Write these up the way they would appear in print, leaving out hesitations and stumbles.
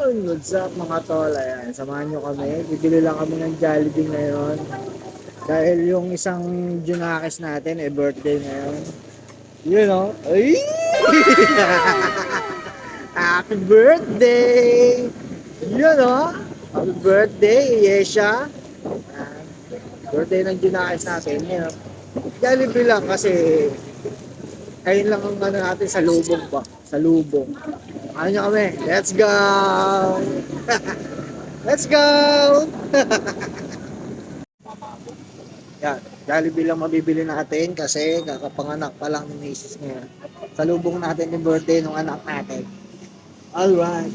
What's up mga tol? Ayan, samahan nyo kami. Bibili lang kami ng Jollibee ngayon. Dahil yung isang Junakis natin, birthday ngayon. You know? Ay! Happy birthday! You know? Happy birthday, Yesha! Ayan, birthday ng Junakis natin. You know? Jollibee lang kasi ayun lang ang ano natin sa lubong ba? Sa lubong. Ano nyo kami? Let's go! Let's go! Yan, Jollibee lang mabibili natin kasi kakapanganak pa lang ni Mrs. ngayon. Salubong natin yung birthday ng anak natin. Alright.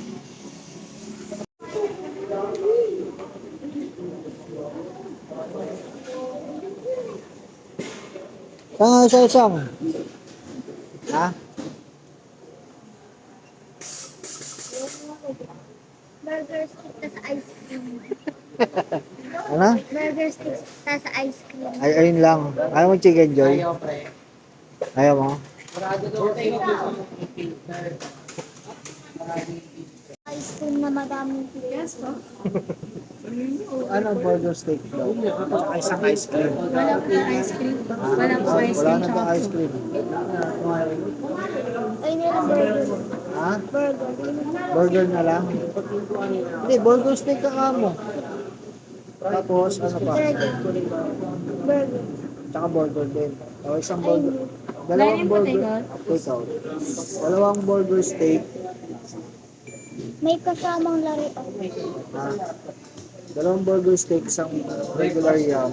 Saan nga isang? Ha? Burger stick tas ice cream. Ano? Burger stick tas ice cream. Ay, ayun lang. Ayaw mo chicken joy? Ayaw mo? Ice cream na madaming flavors. Ano burger steak daw? Isang ice cream. Wala po ice cream. Wala po ice Wala cream na tsaka bang ice cream? Ay, nilang burger. Ha? Burger. Burger na lang? Hindi, burger steak ka nga mo. Tapos, ano pa? Burger. Burger. Tsaka burger din. O, isang burger. Dalawang Line burger. potato. Dalawang burger steak. May kasamang lari o. Ha? Dalawang burger steak, isang regular yam.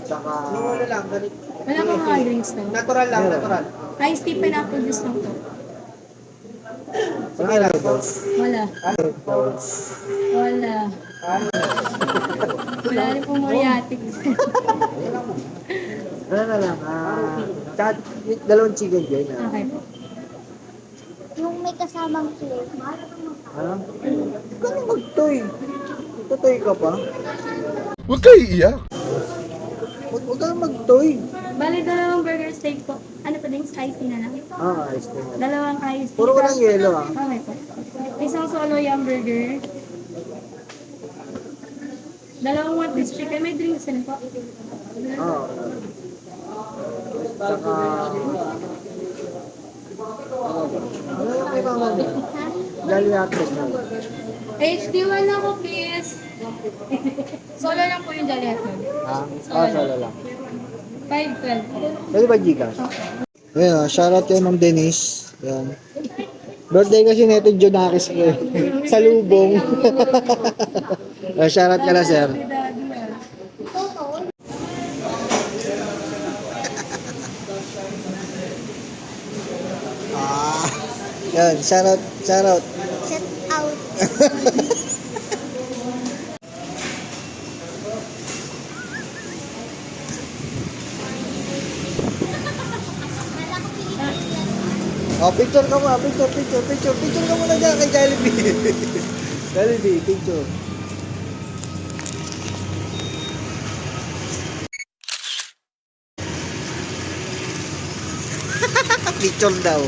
Tsaka... Wala pong mga drinks na. Natural lang, natural. Iced tea pineapple juice lang po. Saan ilang balls? Wala. Balls. Wala. Wala rin pong moriatic. Ano na lang, tsaka dalawang chicken joy na. Okay po. Yung may kasamang flavor. Ano? Huwag ka na magtoy. Tutoy ka pa? Huwag kayo iiyak. Huwag ka na magtoy. Bali, dalawang burger steak po. Ano pa din? Iced tea na lang. Ice cream. Dalawang iced tea. Puro walang yelo Okay po. Isang solo yum burger. Dalawang one piece chicken. May drinks din po. Tsaka... Ano yung may mga Galiatres na? HD1 lang po, please. Solo lang po yung Jolly Hotdog. Solo lang. 512. Pwede ba Gcash? Ayan, shoutout kay Ma'am Denise. Ayan. Birthday kasi neto Junakis ko eh. Sa lubong. Shoutout ka na, sir. Yan, shoutout, shoutout. Set out. Oh, picture ka muna, picture ka muna dyan kay Jollibee. Jollibee, picture. Picture daw.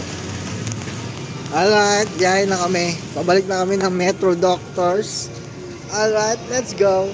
Alright, biyahe na kami. Pabalik na kami ng Metro Doctors. Alright, let's go.